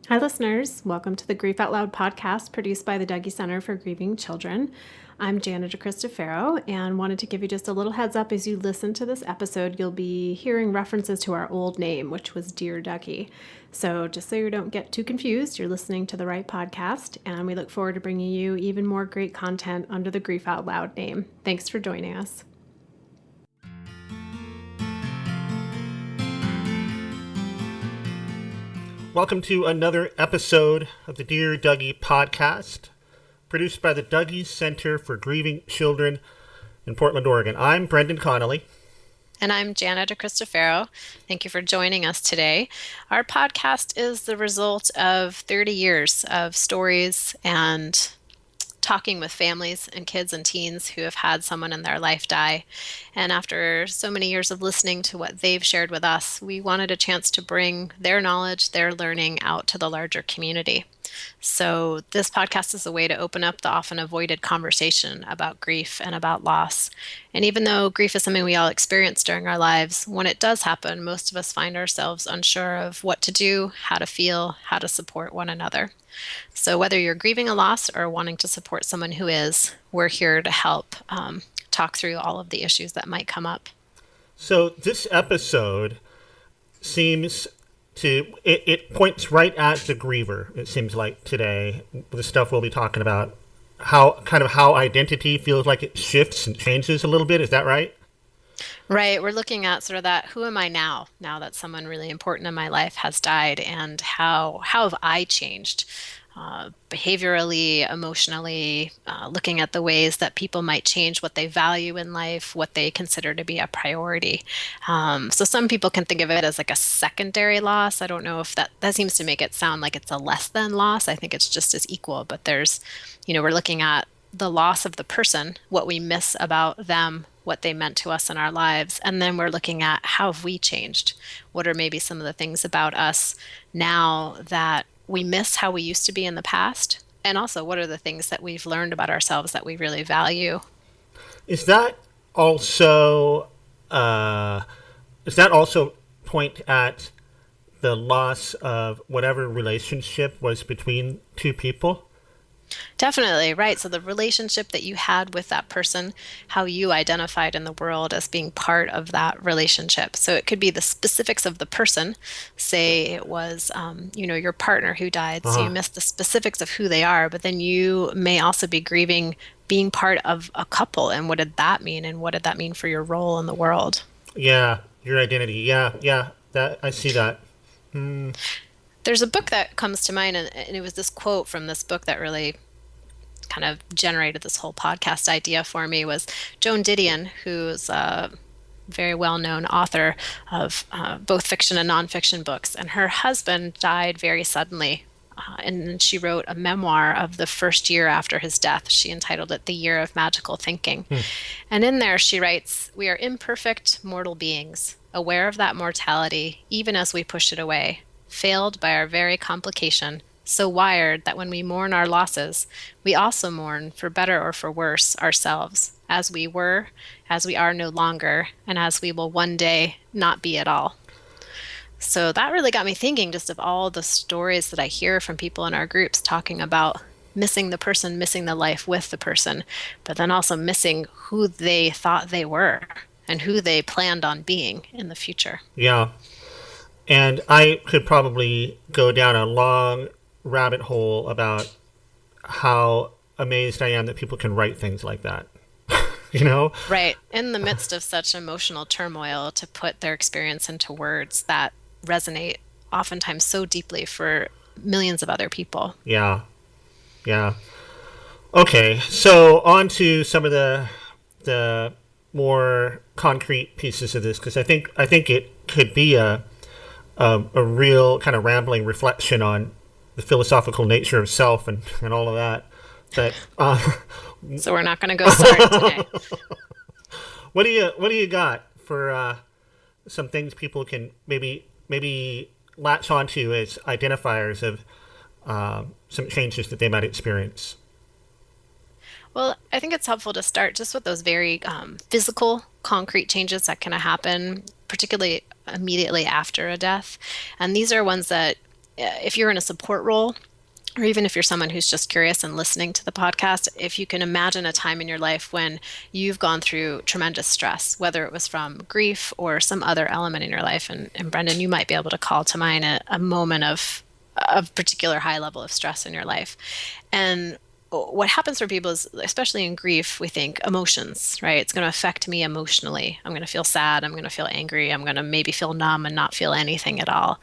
Hi, listeners. Welcome to the Grief Out Loud podcast produced by the Dougie Center for Grieving Children. I'm Jana DeCristofaro and wanted to give you just a little heads up as you listen to this episode. You'll be hearing references to our old name, which was Dear Dougie. So just so you don't get too confused, you're listening to the right podcast, and we look forward to bringing you even more great content under the Grief Out Loud name. Thanks for joining us. Welcome to another episode of the Dear Dougie podcast, produced by the Dougie Center for Grieving Children in Portland, Oregon. I'm Brendon Connolly. And I'm Jana DeCristofaro. Thank you for joining us today. Our podcast is the result of 30 years of stories and talking with families and kids and teens who have had someone in their life die. And after so many years of listening to what they've shared with us, we wanted a chance to bring their knowledge, their learning out to the larger community. So this podcast is a way to open up the often avoided conversation about grief and about loss. And even though grief is something we all experience during our lives, when it does happen, most of us find ourselves unsure of what to do, how to feel, how to support one another. So whether you're grieving a loss or wanting to support someone who is, we're here to help talk through all of the issues that might come up. So this episode seems to, it points right at the griever, it seems like today, the stuff we'll be talking about, how identity feels like it shifts and changes a little bit. Is that right? Right. We're looking at sort of that, who am I now that someone really important in my life has died, and how have I changed behaviorally, emotionally, looking at the ways that people might change what they value in life, what they consider to be a priority. So some people can think of it as like a secondary loss. I don't know if that seems to make it sound like it's a less than loss. I think it's just as equal, but there's, we're looking at the loss of the person, what we miss about them, what they meant to us in our lives. And then we're looking at how have we changed? What are maybe some of the things about us now that we miss how we used to be in the past? And also, what are the things that we've learned about ourselves that we really value? Is that also point at the loss of whatever relationship was between two people? Definitely, right. So the relationship that you had with that person, how you identified in the world as being part of that relationship. So it could be the specifics of the person. Say it was, your partner who died. So you missed the specifics of who they are, but then you may also be grieving being part of a couple. And what did that mean? And what did that mean for your role in the world? Yeah, your identity. Yeah, that I see that. There's a book that comes to mind, and it was this quote from this book that really kind of generated this whole podcast idea for me. Was Joan Didion, who's a very well-known author of both fiction and nonfiction books. And her husband died very suddenly. And she wrote a memoir of the first year after his death. She entitled it The Year of Magical Thinking. And in there she writes, "We are imperfect mortal beings, aware of that mortality, even as we push it away, failed by our very complication, so wired that when we mourn our losses, we also mourn, for better or for worse, ourselves, as we were, as we are no longer, and as we will one day not be at all." So that really got me thinking just of all the stories that I hear from people in our groups talking about missing the person, missing the life with the person, but then also missing who they thought they were and who they planned on being in the future. Yeah. And I could probably go down a long rabbit hole about how amazed I am that people can write things like that. Right. In the midst of such emotional turmoil, to put their experience into words that resonate oftentimes so deeply for millions of other people. Yeah. Okay, so on to some of the more concrete pieces of this, because I think it could be a real kind of rambling reflection on the philosophical nature of self and all of that. But so we're not going to go start today. What do you got for some things people can maybe latch onto as identifiers of some changes that they might experience? Well, I think it's helpful to start just with those very physical, concrete changes that can happen, particularly immediately after a death. And these are ones that if you're in a support role, or even if you're someone who's just curious and listening to the podcast, if you can imagine a time in your life when you've gone through tremendous stress, whether it was from grief or some other element in your life, and Brendon, you might be able to call to mind a moment of particular high level of stress in your life. And what happens for people is, especially in grief, we think emotions, right? It's going to affect me emotionally. I'm going to feel sad. I'm going to feel angry. I'm going to maybe feel numb and not feel anything at all.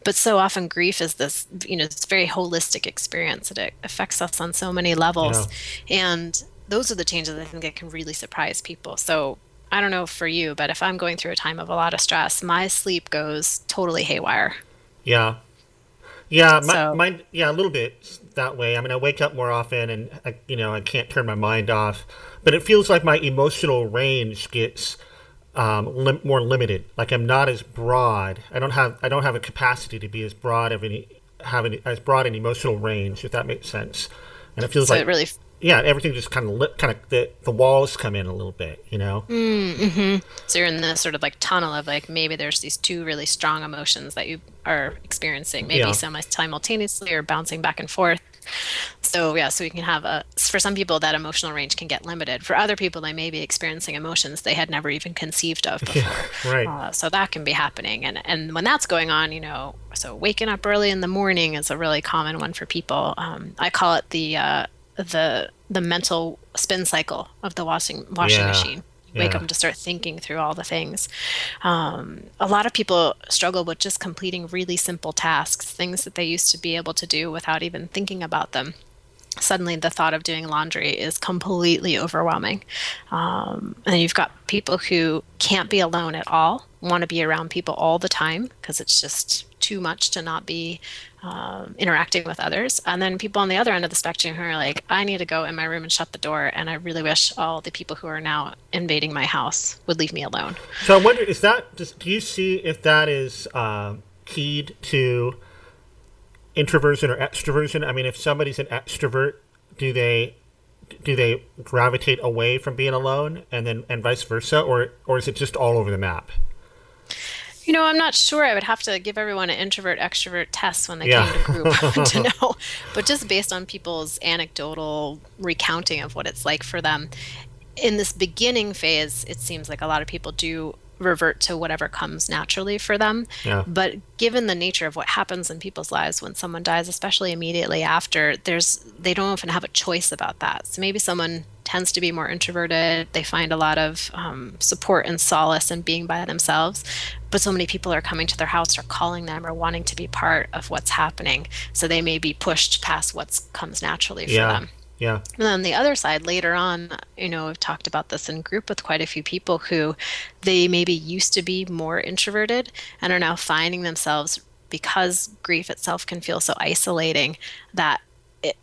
But so often grief is this, it's a very holistic experience that it affects us on so many Yeah. levels. And those are the changes I think that can really surprise people. So I don't know for you, but if I'm going through a time of a lot of stress, my sleep goes totally haywire. Yeah. Yeah, So mine, yeah, a little bit that way. I mean, I wake up more often, and I can't turn my mind off. But it feels like my emotional range gets more limited. Like I'm not as broad. I don't have a capacity to be as broad of any as broad an emotional range, if that makes sense. And it feels so it like, really yeah, everything just kind of the walls come in a little bit, you know. So you're in this sort of like tunnel of like maybe there's these two really strong emotions that you are experiencing, maybe Yeah, simultaneously or bouncing back and forth. So yeah, so you can have for some people that emotional range can get limited. For other people, they may be experiencing emotions they had never even conceived of yeah, before. right. So that can be happening, and when that's going on, so waking up early in the morning is a really common one for people. I call it the mental spin cycle of the washing Yeah, machine. You wake up yeah, and just start thinking through all the things. A lot of people struggle with just completing really simple tasks, things that they used to be able to do without even thinking about them. Suddenly, the thought of doing laundry is completely overwhelming. And you've got people who can't be alone at all, want to be around people all the time because it's just too much to not be interacting with others. And then people on the other end of the spectrum who are like, I need to go in my room and shut the door. And I really wish all the people who are now invading my house would leave me alone. So I wonder, do you see if that is keyed to introversion or extroversion? I mean, if somebody's an extrovert, do they gravitate away from being alone, and vice versa, or is it just all over the map? I'm not sure. I would have to give everyone an introvert extrovert test when they Yeah, came to group to know. But just based on people's anecdotal recounting of what it's like for them in this beginning phase, it seems like a lot of people do revert to whatever comes naturally for them. yeah, But given the nature of what happens in people's lives when someone dies, especially immediately after, they don't often have a choice about that. So maybe someone tends to be more introverted. They find a lot of support and solace in being by themselves. But so many people are coming to their house or calling them or wanting to be part of what's happening. So they may be pushed past what comes naturally for yeah, them. yeah, And then on the other side, later on, I've talked about this in group with quite a few people who they maybe used to be more introverted and are now finding themselves, because grief itself can feel so isolating, that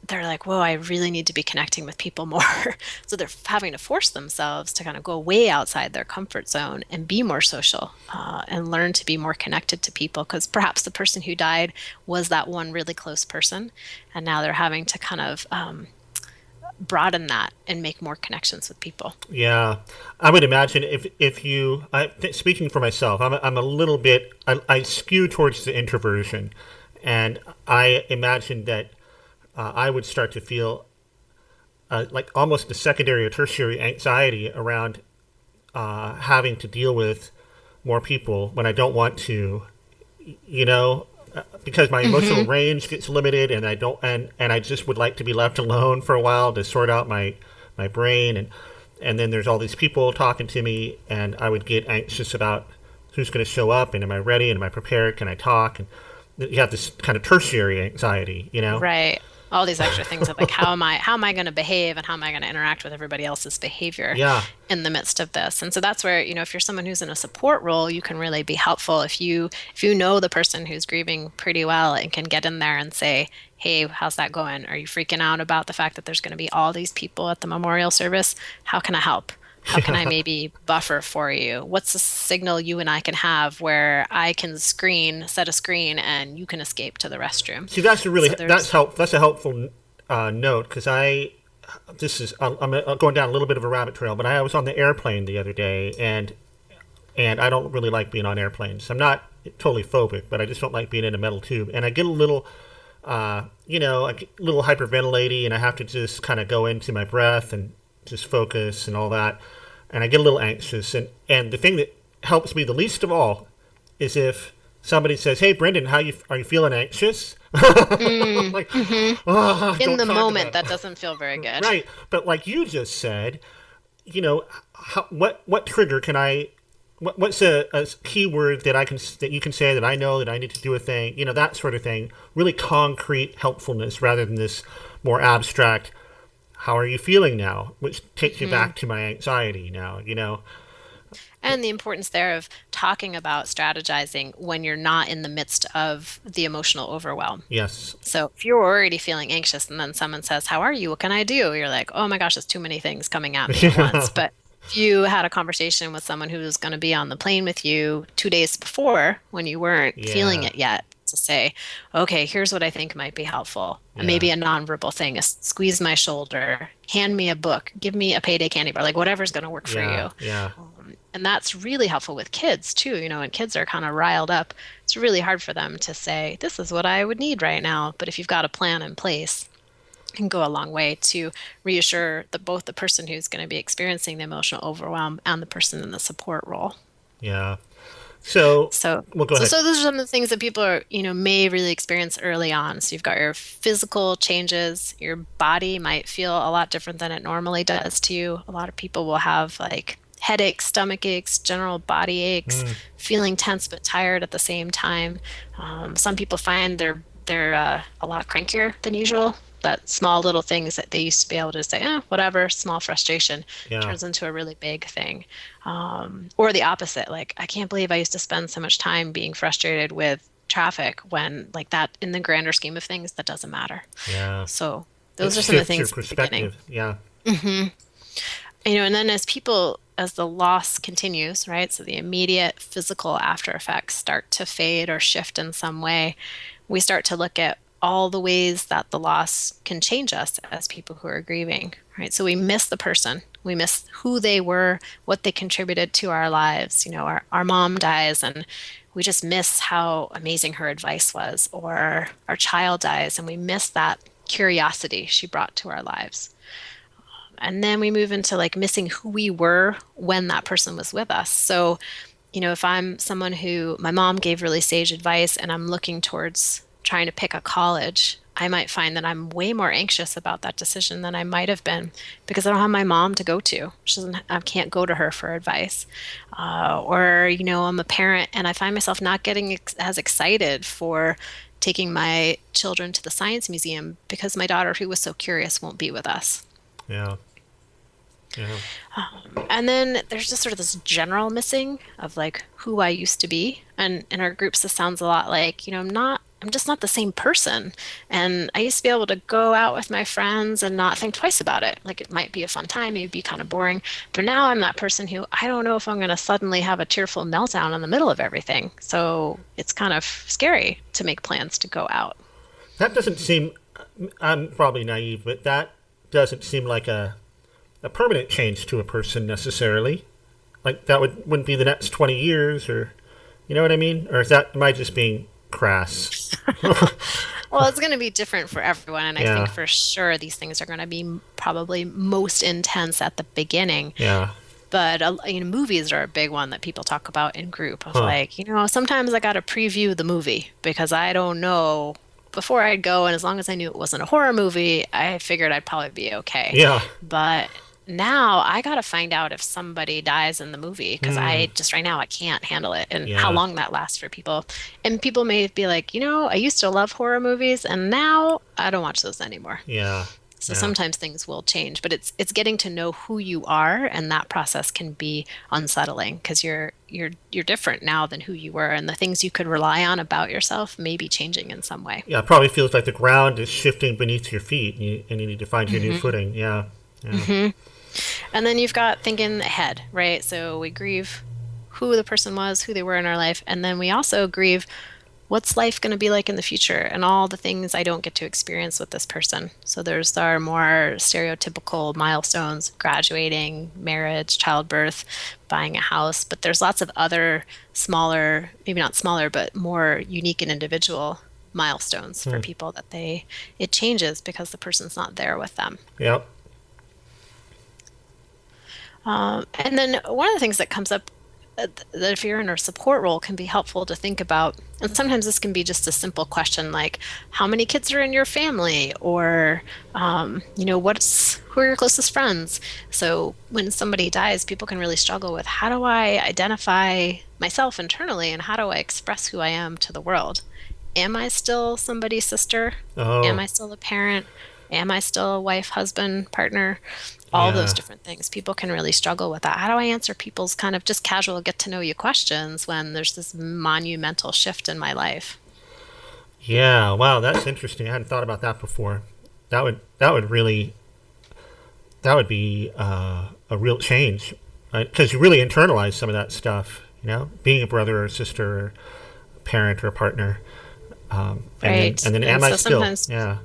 they're like, whoa, I really need to be connecting with people more. So they're having to force themselves to kind of go way outside their comfort zone and be more social and learn to be more connected to people, because perhaps the person who died was that one really close person. And now they're having to kind of broaden that and make more connections with people. yeah. I would imagine speaking for myself, I'm a little bit, I skew towards the introversion, and I imagine that I would start to feel like almost a secondary or tertiary anxiety around having to deal with more people when I don't want to, you know, because my emotional range gets limited, and I don't, and I just would like to be left alone for a while to sort out my brain, and then there's all these people talking to me, and I would get anxious about who's going to show up, and am I ready, and am I prepared, can I talk, and you have this kind of tertiary anxiety, you know? Right. All these extra things of like, how am I going to behave and how am I going to interact with everybody else's behavior Yeah, in the midst of this? And so that's where, if you're someone who's in a support role, you can really be helpful if you know the person who's grieving pretty well and can get in there and say, hey, how's that going? Are you freaking out about the fact that there's going to be all these people at the memorial service? How can I help? How can I maybe buffer for you? What's the signal you and I can have where I can set a screen and you can escape to the restroom? see, that's a really So there's that's a helpful note, because I'm going down a little bit of a rabbit trail, but I was on the airplane the other day, and I don't really like being on airplanes. I'm not totally phobic, but I just don't like being in a metal tube. And I get a little, a little hyperventilating, and I have to just kind of go into my breath and just focus and all that. And I get a little anxious. And the thing that helps me the least of all is if somebody says, "Hey, Brendon, are you feeling anxious?" Like, oh, In the moment, that doesn't feel very good. Right. But like you just said, what trigger can I? What's a keyword that you can say that I know that I need to do a thing? That sort of thing. Really concrete helpfulness rather than this more abstract. How are you feeling now? Which takes you back to my anxiety now. And the importance there of talking about strategizing when you're not in the midst of the emotional overwhelm. Yes. So if you're already feeling anxious and then someone says, "How are you? What can I do?" You're like, "Oh my gosh, there's too many things coming at me at once." But if you had a conversation with someone who was going to be on the plane with you 2 days before when you weren't feeling it yet, to say, "Okay, here's what I think might be helpful." And maybe a nonverbal thing, squeeze my shoulder, hand me a book, give me a payday candy bar, like whatever's going to work for you. Yeah. And that's really helpful with kids too. When kids are kind of riled up, it's really hard for them to say, "This is what I would need right now." But if you've got a plan in place, it can go a long way to reassure both the person who's going to be experiencing the emotional overwhelm and the person in the support role. Yeah. So, go ahead. So those are some of the things that people are, may really experience early on. So you've got your physical changes. Your body might feel a lot different than it normally does to you. A lot of people will have like headaches, stomach aches, general body aches, feeling tense but tired at the same time. Some people find they're a lot crankier than usual. That small little things that they used to be able to say, whatever, small frustration turns into a really big thing. Or the opposite, like, I can't believe I used to spend so much time being frustrated with traffic when, like, that in the grander scheme of things, that doesn't matter. Yeah. So those are some of the things your perspective. Yeah. And then as the loss continues, right? So the immediate physical after effects start to fade or shift in some way. We start to look at all the ways that the loss can change us as people who are grieving, right? So we miss the person. We miss who they were, what they contributed to our lives. Our mom dies and we just miss how amazing her advice was, or our child dies and we miss that curiosity she brought to our lives. And then we move into like missing who we were when that person was with us. So, if I'm someone who my mom gave really sage advice and I'm looking towards trying to pick a college, I might find that I'm way more anxious about that decision than I might have been because I don't have my mom to go to. I can't go to her for advice. Or, I'm a parent and I find myself not getting as excited for taking my children to the science museum because my daughter, who was so curious, won't be with us. Yeah. Yeah. And then there's just sort of this general missing of like who I used to be. And in our groups, this sounds a lot like, I'm just not the same person. And I used to be able to go out with my friends and not think twice about it. Like it might be a fun time, it would be kind of boring. But now I'm that person who I don't know if I'm going to suddenly have a tearful meltdown in the middle of everything. So it's kind of scary to make plans to go out. That doesn't seem, I'm probably naive, but that doesn't seem like a permanent change to a person necessarily. Like that wouldn't be the next 20 years or, you know what I mean? Or am I just being crass? Well, it's going to be different for everyone. And I think for sure these things are going to be probably most intense at the beginning. Yeah. But movies are a big one that people talk about in group. Of like, sometimes I got to preview the movie because I don't know before I'd go. And as long as I knew it wasn't a horror movie, I figured I'd probably be okay. Yeah. But now I got to find out if somebody dies in the movie because right now I can't handle it and how long that lasts for people. And people may be like, I used to love horror movies and now I don't watch those anymore. Yeah. So sometimes things will change, but it's getting to know who you are, and that process can be unsettling because you're different now than who you were, and the things you could rely on about yourself may be changing in some way. Yeah, it probably feels like the ground is shifting beneath your feet, and you need to find your new footing. Yeah. And then you've got thinking ahead, right? So we grieve who the person was, who they were in our life, and then we also grieve what's life going to be like in the future and all the things I don't get to experience with this person. So there's our more stereotypical milestones, graduating, marriage, childbirth, buying a house, but there's lots of other smaller, maybe not smaller, but more unique and individual milestones for people that it changes because the person's not there with them. Yep. And then one of the things that comes up that if you're in a support role can be helpful to think about, and sometimes this can be just a simple question like, how many kids are in your family? Or, who are your closest friends? So when somebody dies, people can really struggle with, how do I identify myself internally and how do I express who I am to the world? Am I still somebody's sister? Am Oh, I still a parent? Am I still a wife, husband, partner? All those yeah. different things. People can really struggle with that. How do I answer people's kind of just casual get to know you questions when there's this monumental shift in my life? Yeah. Wow, that's interesting. I hadn't thought about that before. That would really that would be a real change, right? Because you really internalize some of that stuff. Being a brother or a sister, or a parent or a partner, and then Right. and then And am I so still? sometimes, Yeah.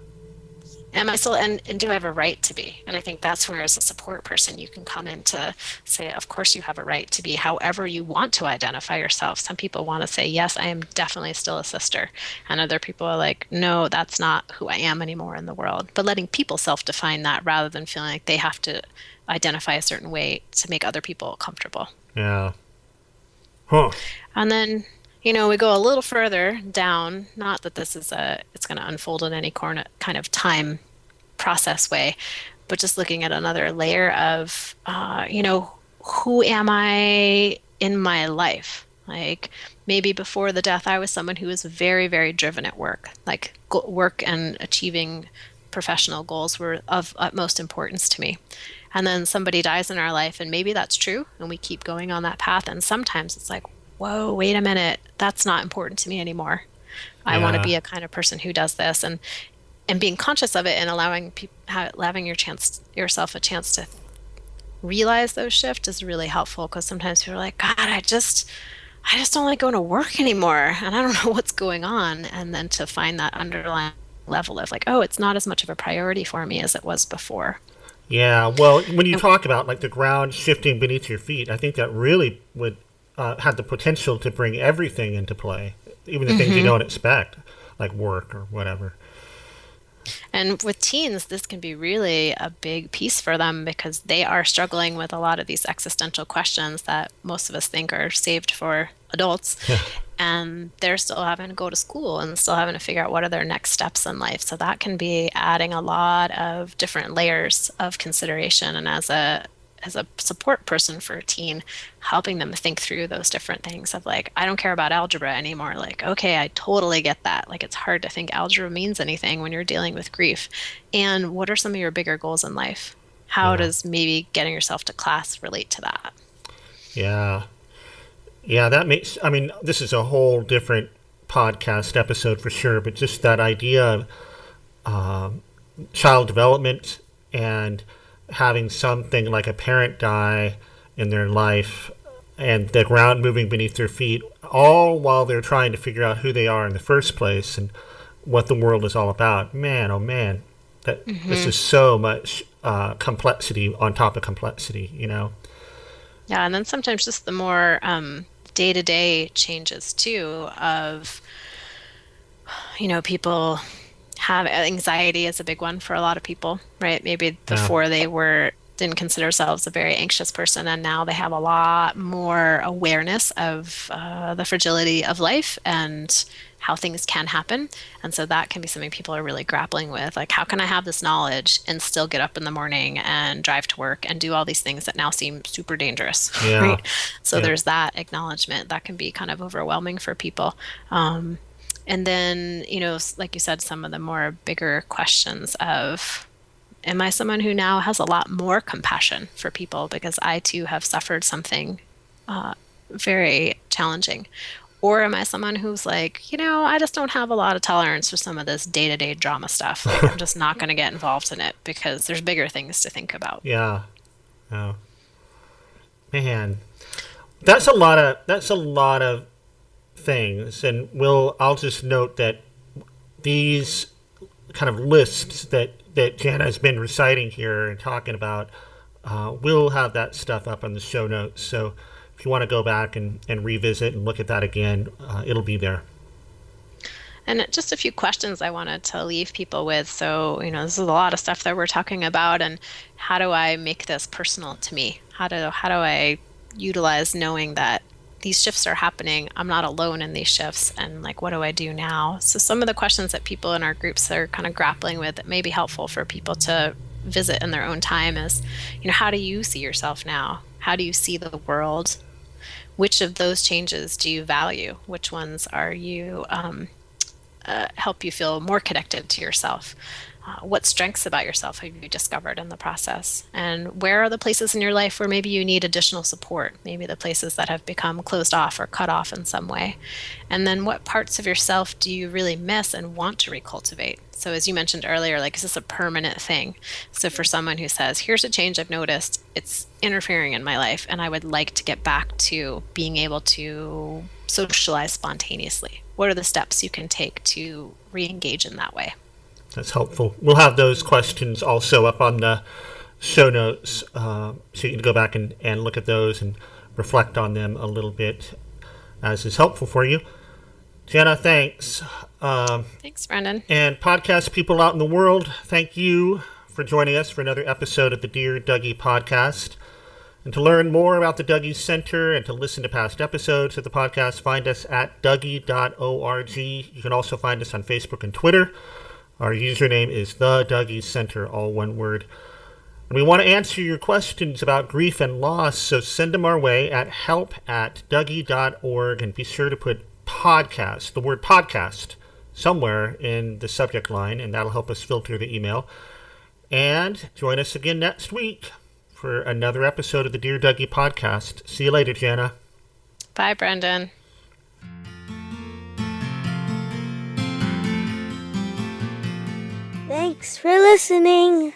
am I still, and do I have a right to be? And I think that's where, as a support person, you can come in to say, of course, you have a right to be however you want to identify yourself. Some people want to say, yes, I am definitely still a sister. And other people are like, no, that's not who I am anymore in the world. But letting people self define that rather than feeling like they have to identify a certain way to make other people comfortable. Yeah. Huh. And then, we go a little further down, not that it's going to unfold in any kind of time process way, but just looking at another layer of, who am I in my life? Like maybe before the death, I was someone who was very, very driven at work. Like work and achieving professional goals were of utmost importance to me. And then somebody dies in our life, and maybe that's true, and we keep going on that path. And sometimes it's like, whoa, wait a minute, that's not important to me anymore. I want to Yeah. be a kind of person who does this, and being conscious of it and allowing yourself a chance to realize those shifts is really helpful because sometimes people are like, God, I just don't like going to work anymore, and I don't know what's going on. And then to find that underlying level of like, oh, it's not as much of a priority for me as it was before. Yeah. Well, when you talk about like the ground shifting beneath your feet, I think that really would have the potential to bring everything into play, even the things you don't expect, like work or whatever. And with teens, this can be really a big piece for them because they are struggling with a lot of these existential questions that most of us think are saved for adults. And they're still having to go to school and still having to figure out what are their next steps in life. So that can be adding a lot of different layers of consideration. And as a support person for a teen, helping them think through those different things of like, I don't care about algebra anymore. Like, okay, I totally get that. Like, it's hard to think algebra means anything when you're dealing with grief. And what are some of your bigger goals in life? How Yeah. does maybe getting yourself to class relate to that? Yeah. Yeah. That makes. I mean, this is a whole different podcast episode for sure. But just that idea of child development and having something like a parent die in their life and the ground moving beneath their feet, all while they're trying to figure out who they are in the first place and what the world is all about. Man, oh man, that this is so much complexity on top of complexity. Yeah, and then sometimes just the more day-to-day changes too of, people have anxiety is a big one for a lot of people, right? Maybe Yeah, before didn't consider themselves a very anxious person, and now they have a lot more awareness of the fragility of life and how things can happen. And so that can be something people are really grappling with. Like, how can I have this knowledge and still get up in the morning and drive to work and do all these things that now seem super dangerous, yeah, right? So yeah, there's that acknowledgement that can be kind of overwhelming for people. And then, like you said, some of the more bigger questions of, am I someone who now has a lot more compassion for people because I too have suffered something very challenging? Or am I someone who's like, I just don't have a lot of tolerance for some of this day to day drama stuff. Like, I'm just not going to get involved in it because there's bigger things to think about. yeah. Oh man, that's a lot of things. And I'll just note that these kind of lists that Jana has been reciting here and talking about, we'll have that stuff up on the show notes. So if you want to go back and revisit and look at that again, it'll be there. And just a few questions I wanted to leave people with. So, this is a lot of stuff that we're talking about, and how do I make this personal to me? How do I utilize knowing that these shifts are happening? I'm not alone in these shifts, and what do I do now? So some of the questions that people in our groups are kind of grappling with that may be helpful for people to visit in their own time is, how do you see yourself now? How do you see the world? Which of those changes do you value? Which ones are you help you feel more connected to yourself? What strengths about yourself have you discovered in the process? And where are the places in your life where maybe you need additional support? Maybe the places that have become closed off or cut off in some way. And then what parts of yourself do you really miss and want to recultivate? So as you mentioned earlier, is this a permanent thing? So for someone who says, here's a change I've noticed, it's interfering in my life, and I would like to get back to being able to socialize spontaneously. What are the steps you can take to re-engage in that way? That's helpful. We'll have those questions also up on the show notes, so you can go back and look at those and reflect on them a little bit, as is helpful for you. Jana, thanks. Thanks, Brendon. And podcast people out in the world, thank you for joining us for another episode of the Dear Dougie podcast. And to learn more about the Dougie Center and to listen to past episodes of the podcast, find us at dougie.org. You can also find us on Facebook and Twitter. Our username is the Dougie Center, all one word. And we want to answer your questions about grief and loss, so send them our way at help@dougie.org, and be sure to put podcast, the word podcast, somewhere in the subject line, and that'll help us filter the email. And join us again next week for another episode of the Dear Dougie podcast. See you later, Jana. Bye, Brendon. Thanks for listening.